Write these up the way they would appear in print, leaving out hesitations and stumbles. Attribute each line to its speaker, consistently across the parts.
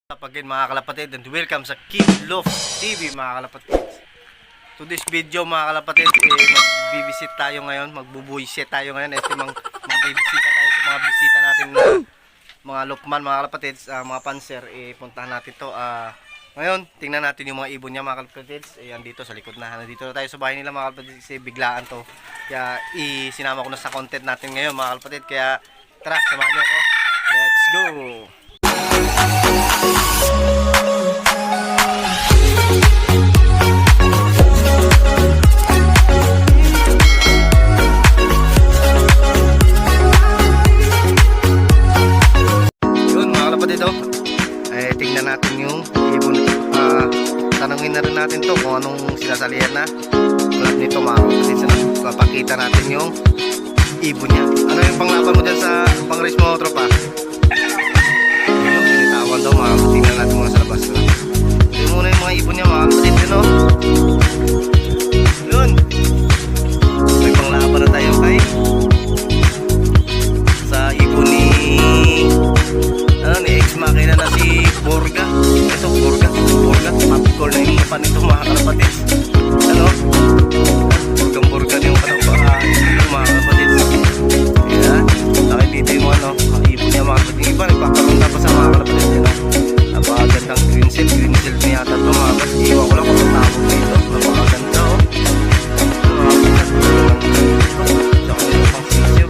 Speaker 1: Again mga kalapatid, and welcome sa Kidlof TV mga kalapatid. To this video mga kalapatid, magbibisit tayo ngayon, magbubuisit tayo ngayon. Magbibisita tayo sa mga bisita natin na mga lupman mga kalapatid, mga panser. Puntahan natin to. Ngayon, tingnan natin yung mga ibon niya mga kalapatid. Andito sa likod na. Nandito na tayo sa bahay nila mga kalapatid kasi biglaan to. Kaya isinama ko na sa content natin ngayon mga kalapatid. Kaya tara, samahan niyo ako. Let's go! Yun mga kalapatid, tingnan natin yung ibon nito. Tanungin na rin natin to kung anong sinasalihan na tulad nito mga kalapatid. Papakita natin yung ibon niya. Ano yung panglaban mo dyan sa pang-race mo, tropa? Binitawan daw mga kapatid. Tingnan natin mga sa labas. Ito muna yung mga ibon niya mga kapatid. Yun. May panglaban na tayo kay sa ibon ni ex-makina na si Borga. Ito Borga. Popcorn na yung mapa nito mga kalapatid. Borga na yung kanabahan mga kapatid. Ayan. Bakit dito yung ang ibon niya mga kapatid. Yung iba nagpaparunta pa sa mga kalapatid. Napakagandang green silk na yata ito mga kapatid. Iwan ko lang kung tawag dito. Napakaganda tsaka yung pang sisyo.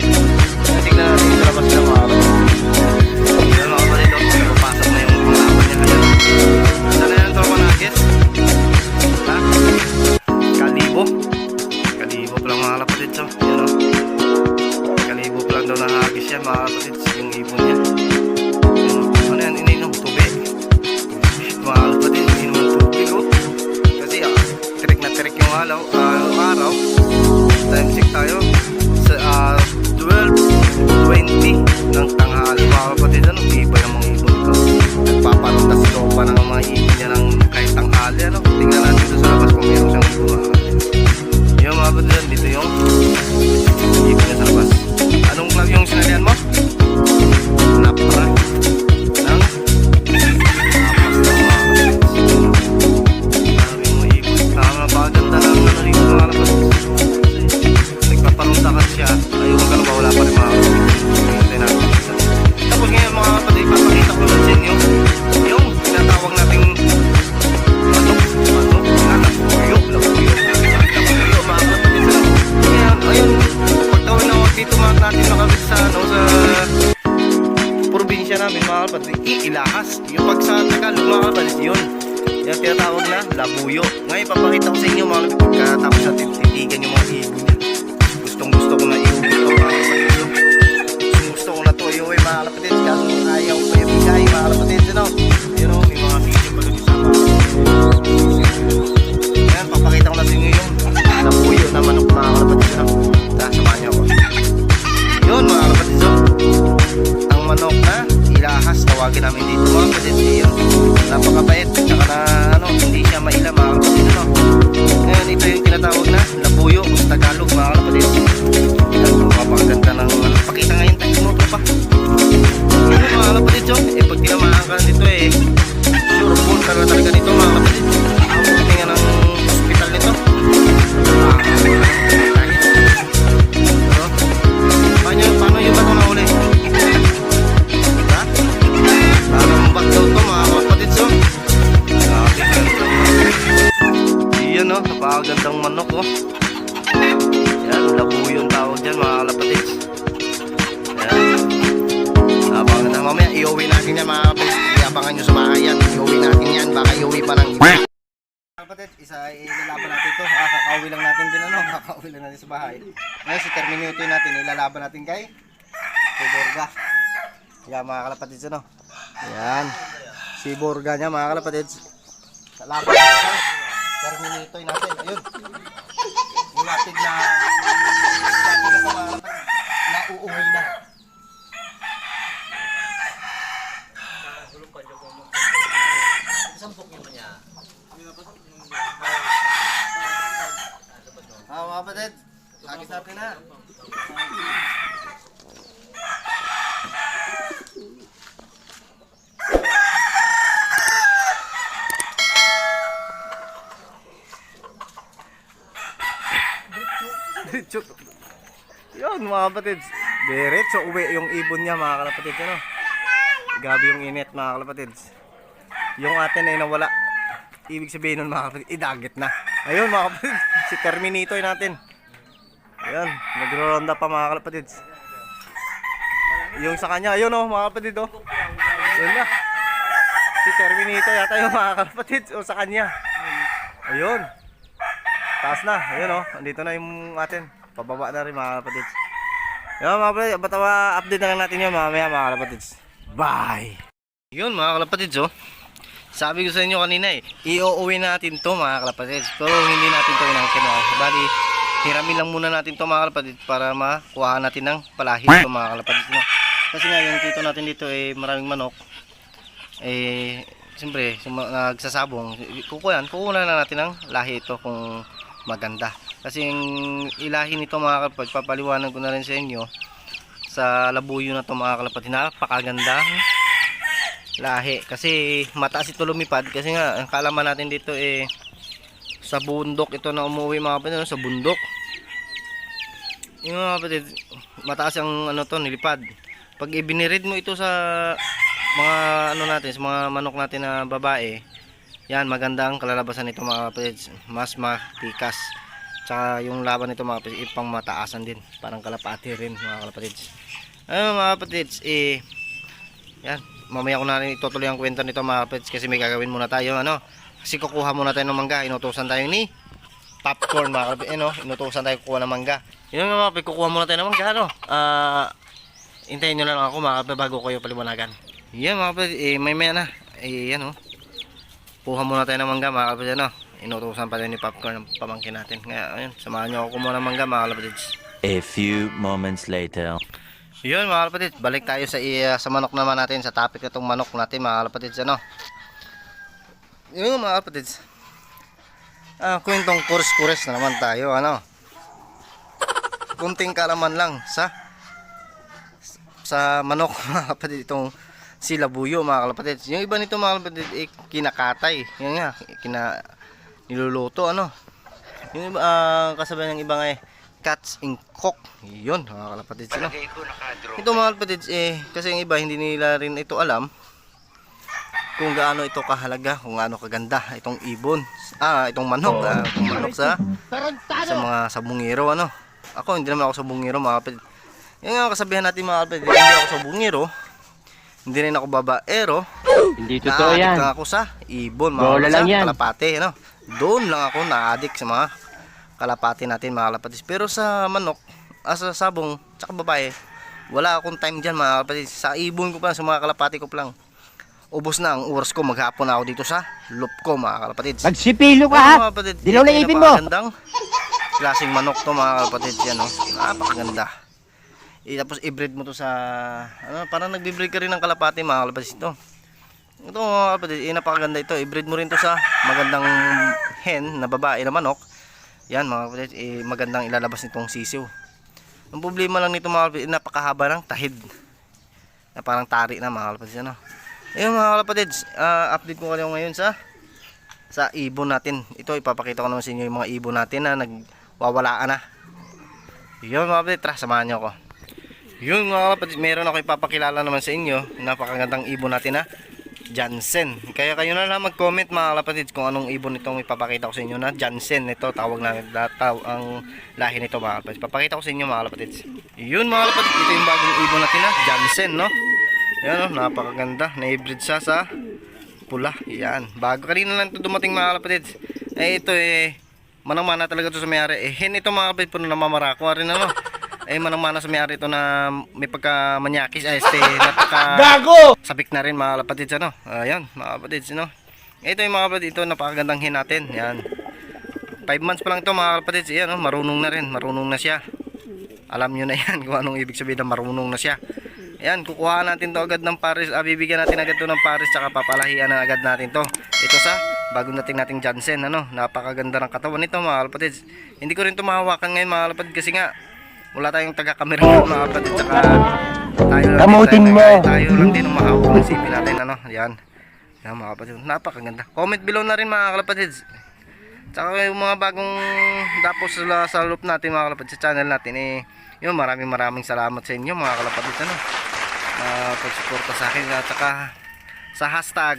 Speaker 1: Tignan natin yung labas na mga kapatid. Ayan mga kapatid. Napapasok na yung panglaban niya. Ayan. Saan na yan ito mga nugget? Ha? Kalibo pa lang mga kapatid. So, yun o. Kalibo pa lang daw nahagis yan mga kapatid. Yung ibon niya. Ano yan? Ininom tubig. Mga kapatid, ininom tubig o. Kasi tirik na tirik yung araw. Time check tayo sa 12:20 ng tanghali mga kapatid. Iba yung mga ibon ito. Nagpaparuntas ito pa ng mga ibon niya ng kahit tanghali. Tingnan natin ito sa labas kung meron siyang ibon mga kapatid. Yung mga kapatid, dito yung ibon niya sa labas. Anong club yung sinalihan mo? Napra ng apas na mga kapatid. Maraming mga ibon. Napakaganda ng rito mga kapatid. Nagpaparuntakan siya. Ayun ka na ba? Wala pa rin mga kapatid. Tapos ngayon mga kapatid, papakita ko naman sa inyo yung tinatawag nating labuyo mga kapatid. Ayun, pagtawag na wag dito mga natin nakabit sa probinsya namin mga kapatid, Ilahas. Yung pag sa Tagalog mga kapatid, yun yung tinatawag na labuyo. Ngayon papakita ko sa inyo mga kapatid, pagkatapos natin titigan yung mga ibon niya. Gustong gusto ko na ibon ito mga kapatid. Gusto ko na to iuwi mga kapatid, kaso ayaw ko yung bigay mga kapatid. Yun o, may mga video pa doon sa mga. Ayan, papakita ko na sa inyo yung labuyo na manok mga kapatid. Samahan niyo ako. Yun mga kapatid, ang manok na Ilahas, tawagin namin dito mga kapatid. Yun, napakabait, tsaka na hindi siya maila mga kapatid. Ngayon, ito yung tinatawag na labuyo sa Tagalog mga kapatid. Napakaganda ng pakita ngayon tayo mo pa. Yun mga kapatid, pag tinamahan ka nito sure full talaga nito mga kapatid. Ang tingnan ng hospital nito. Paano yung bato na uli? Ha? Parang bato ito mga kapatid. Iyan napakagandang manok yan, labuyo yung tawag dyan mga kalapatid. Yan, napakaganda. Mamaya iuwi natin yan mga kapatid. Iabangan nyo sa bahay yan. Iuwi natin yan, baka iuwi pa ng iba kapatid, ilalaban natin ito. Kakauwi lang natin din kakauwi lang natin sa bahay. Ngayon si Terminator natin, ilalaban natin kay Borga. Yan mga kalapatid, yan si Borga niya mga kalapatid. Laban natin sa Terminator natin. Ayun, ulatid na uuwi na. Sampok nyo niya. Mga kapatid, sakit natin na. mga kapatids. Diretso uwi yung ibon niya mga kalapatids. Ano? Grabe yung init mga kalapatids. Yung atin ay nawala. Ibig sabihin nun mga kapatids, idagit na. Ayun mga kapatids, si Terminator natin. Ayan, nagro-ronda pa mga kalapatids. Yung sa kanya, ayun oh mga kapatids oh. Yun na. Si Terminator yata yung mga kalapatids o sa kanya. Ayun. Taas na, ayun oh. Andito na yung atin. Pababa na rin mga kalapatids. Yun mga kalapatids, batawa update na lang natin yun mamaya mga kalapatids. Bye! Yun mga kalapatids oh. Sabi ko sa inyo kanina iuuwi natin to mga kalapatids. Pero hindi natin to inangkin oh. Bali, hiramin lang muna natin to mga kalapatids para makuha natin ng palahi to mga kalapatids no? Kasi nga yung tito natin dito maraming manok. Siyempre nagsasabong. Kukunan na natin ng lahi ito kung maganda. Kasi yung ilahi nito mga kalapatids, papaliwanag ko na rin sa inyo sa labuyo na to mga kalapatids. Napakaganda lahi kasi mataas ito lumipad kasi nga ang kalaman natin dito sa bundok ito na umuwi mga kapatid, sa bundok yung mga kapatid, mataas ang ano to nilipad. Pag ibinirid mo ito sa mga ano natin, sa mga manok natin na babae, yan maganda ang kalalabasan nito mga kapatid, mas matikas, tsaka yung laban nito mga kapatid ipang mataasan din, parang kalapati rin mga kapatid. Ayun mga kapatid, yan mamaya ko na rin itutuloy ang kwento nito mga kapatid kasi may gagawin muna tayo ano. Kasi kukuha muna tayo ng mangga, inutusan tayo ni Popcorn mga kapatid, inutusan tayo kukuha ng mangga. Yun mga kapatid, kukuha muna tayo ng mangga ano. Hintayin nyo lang ako mga kapatid bago kayo paliwanagan. Yan mga kapatid, may na. Yan kuha muna tayo ng mangga mga kapatid ano. Inutusan pa tayo ni Popcorn ng pamangkin natin. Kaya ayun, samahan nyo ako kumuha ng mangga mga kapatid.
Speaker 2: A few moments later.
Speaker 1: Yun mga kalapatids, balik tayo sa manok naman natin, sa topic na itong manok natin mga kalapatids ano. Yun mga kalapatids, kwentong kures-kures na naman tayo ano. Kunting kalaman lang sa manok mga kalapatids, itong si labuyo mga kalapatids. Yung iba nito mga kalapatids kinakatay, yun nga, niluluto ano. Yung iba, kasabihan ng iba nga cats in cook. Yun mga kalapatids no? Ito mga kalapatids kasi yung iba hindi nila rin ito alam kung gaano ito kahalaga, kung gaano kaganda itong ibon, itong manok, itong manok sa mga sabungero ano. Ako hindi naman ako sabungero mga kalapatids. Yung nga kasabihan natin mga kalapatids, hindi ako sabungero, hindi rin ako babaero,
Speaker 2: Hindi totoo yan.
Speaker 1: ako sa ibon mga kalapatids, kalapate ano. Doon lang ako na-addict sa mga kalapati natin mga kalapatids. Pero sa manok, sa sabong, tsaka babae, wala akong time dyan mga kalapatids. Sa ibon ko pa, sa mga kalapati ko pa lang, ubos na ang oras ko, maghapon na ako dito sa loop ko mga kalapatids.
Speaker 2: Magsipilo ka ha! Dilaw na ipin mo!
Speaker 1: Napakagandang klaseng manok to mga kalapatids yan napakaganda. Tapos i-breed mo to sa parang nagbi-breed ka rin ng kalapati mga kalapatids ito. Ito mga kalapatids, napakaganda ito. I-breed mo rin to sa magandang hen na babae na manok. Yan mga kapatid, magandang ilalabas nitong sisiw. Ang problema lang nito mga kapatid, napakahaba ng tahid. Na parang tari na mga kapatid ano. Ayun mga kapatid, update ko kayo ngayon sa ibon natin. Ito ipapakita ko naman sa inyo yung mga ibon natin na nagwawalaan na. Yun mga kapatid, tara samahan nyo ako. Yun mga kapatid, meron ako ipapakilala naman sa inyo. Napakagandang ibon natin na Jansen. Kaya kayo na lang mag-comment mga kalapatids kung anong ibon itong ipapakita ko sa inyo na Jansen. Ito tawag na ang lahi nito mga kalapatids. Papakita ko sa inyo mga kalapatids. Yun mga kalapatids, ito yung bagong ibon natin na Jansen no. Yan napakaganda. Na-hybrid siya sa pula. Yan. Bago kanina lang ito dumating mga kalapatids. Ito manang-mana talaga ito sa mayari. Hen ito mga kalapatids po na namamarako rin ano. Manang-mana sa may-ari ito na may pagka-manyakis gago! Sabik na rin mga kapatids ano. Ayan mga kapatids no. Ito yung mga kapatids, ito napakagandang hin natin. Yan. 5 months pa lang ito mga kapatids. Ayan marunong na rin, marunong na siya. Alam nyo na yan kung anong ibig sabihin na marunong na siya. Ayan, kukuha natin to agad ng pares, bibigyan natin agad to ng pares, tsaka papalahian na agad natin to. Ito sa bagong nating Jansen ano. Napakaganda ng katawan nito mga kapatids. Hindi ko rin ito mahawakan ngayon mga kapatids kasi nga wala tayong taga-camera mga kapatid, tsaka tayo lang din ang mahawak ng CP natin ano. Yan mga kapatid, napakaganda. Comment below na rin mga kapatid Tsaka yung mga bagong dapos sa loop natin mga kalapatid sa channel natin yun, maraming salamat sa inyo mga kalapatid pagsuporta sa akin at saka sa hashtag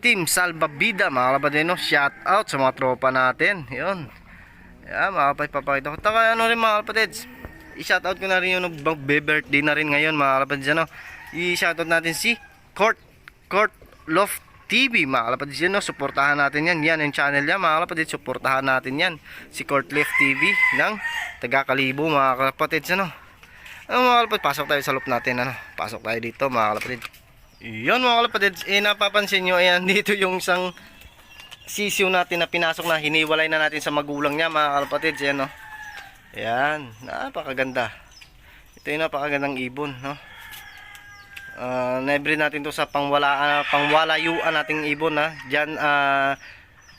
Speaker 1: Team Salbabida mga kalapatid shout out sa mga tropa natin yun. Yan mga kalapatid, papakita ko. Taka rin mga kalapatid, i-shout out ko na rin yung birthday na rin ngayon mga kalapatid i-shout out natin si Court Loft TV mga kalapatid suportahan natin yan yung channel niya mga kalapatid, suportahan natin yan si Court Loft TV ng taga Kalibo mga kalapatid mga kalapatid, pasok tayo sa loop natin pasok tayo dito mga kalapatid. Yun mga kalapatid, napapansin nyo ayan dito yung isang sisiw natin na pinasok na hiniwalay na natin sa magulang niya mga kalapatid ayan, napakaganda. Ito yung napakagandang ibon na-breed natin to sa pangwalayuan nating ibon dyan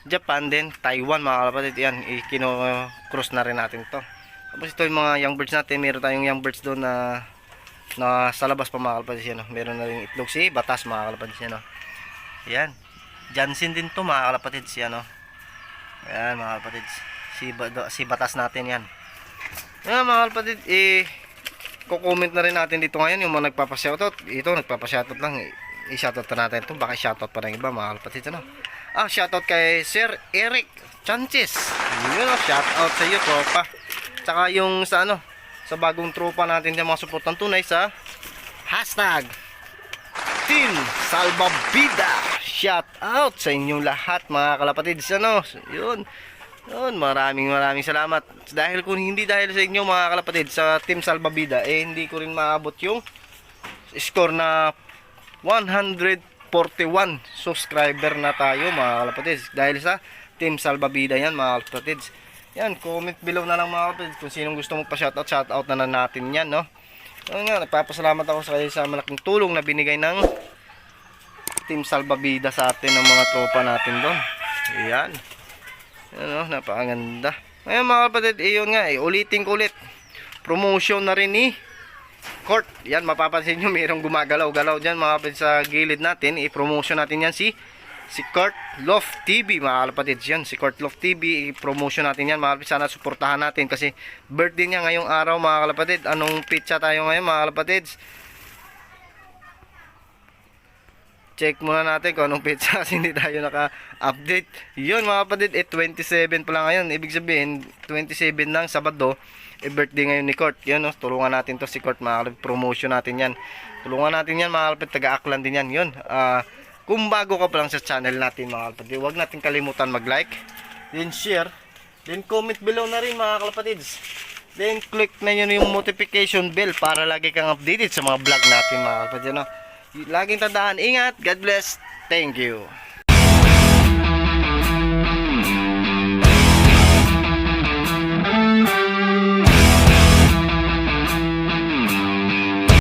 Speaker 1: Japan din, Taiwan mga kalapatid yan, ikino-cross na rin natin to. Tapos ito yung mga young birds natin, meron tayong young birds doon na sa labas pa mga kalapatid meron na rin itlog si Batas mga kalapatid yan, Jansen din to mga kalapatid yan mga kalapatid si Batas natin yan mga kalapatid kukomment na rin natin dito ngayon yung mga nagpapashoutout. Ito nagpapashoutout lang, i-shoutout na natin ito, baka shoutout pa ng iba mga kalapatid shoutout kay Sir Eric Chances yun shoutout sa iyo tropa. Tsaka yung sa sa bagong tropa natin yung mga suportang tunay sa hashtag Team Salbabida, shout out sa inyong lahat mga kalapatid yun maraming salamat dahil kung hindi dahil sa inyo mga kalapatid sa Team Salbabida hindi ko rin maabot yung score na 141 subscriber na tayo mga kalapatid dahil sa Team Salbabida yan mga kalapatid. Yan, comment below na lang mga kalapatid kung sinong gusto mo pa shoutout, shoutout na natin yan nagpapasalamat ako sa kayo sa malaking tulong na binigay ng Team Salbabida sa atin ng mga tropa natin doon. Ayan. Napakaganda. Ngayon mga kapatid, yun nga, ulitin ko ulit. Promotion na rin ni Court. Yan, mapapansin nyo, mayroong gumagalaw-galaw dyan mga kapatid sa gilid natin. I-promotion natin yan si Court Loft TV mga kapatid. Yan, si Court Loft TV, i-promotion natin yan mga kapatid. Sana suportahan natin kasi birthday niya ngayong araw mga kapatid. Anong pitsa tayo ngayon mga kapatid? Check muna natin kung anong pizza kasi hindi tayo naka-update. Yun mga kapatid, 27 pa lang ngayon. Ibig sabihin, 27 ng Sabado, birthday ngayon ni Court. Yun tulungan natin to si Court mga kapatid. Promotion natin yan. Tulungan natin yan mga kapatid, taga-Aklan din yan. Yun, kung bago ka pa lang sa channel natin mga kapatid, huwag natin kalimutan mag-like, then share, then comment below na rin mga kapatid. Then click na yun yung notification bell para lagi kang updated sa mga vlog natin mga kapatid Laging tandaan, ingat, God bless, thank you.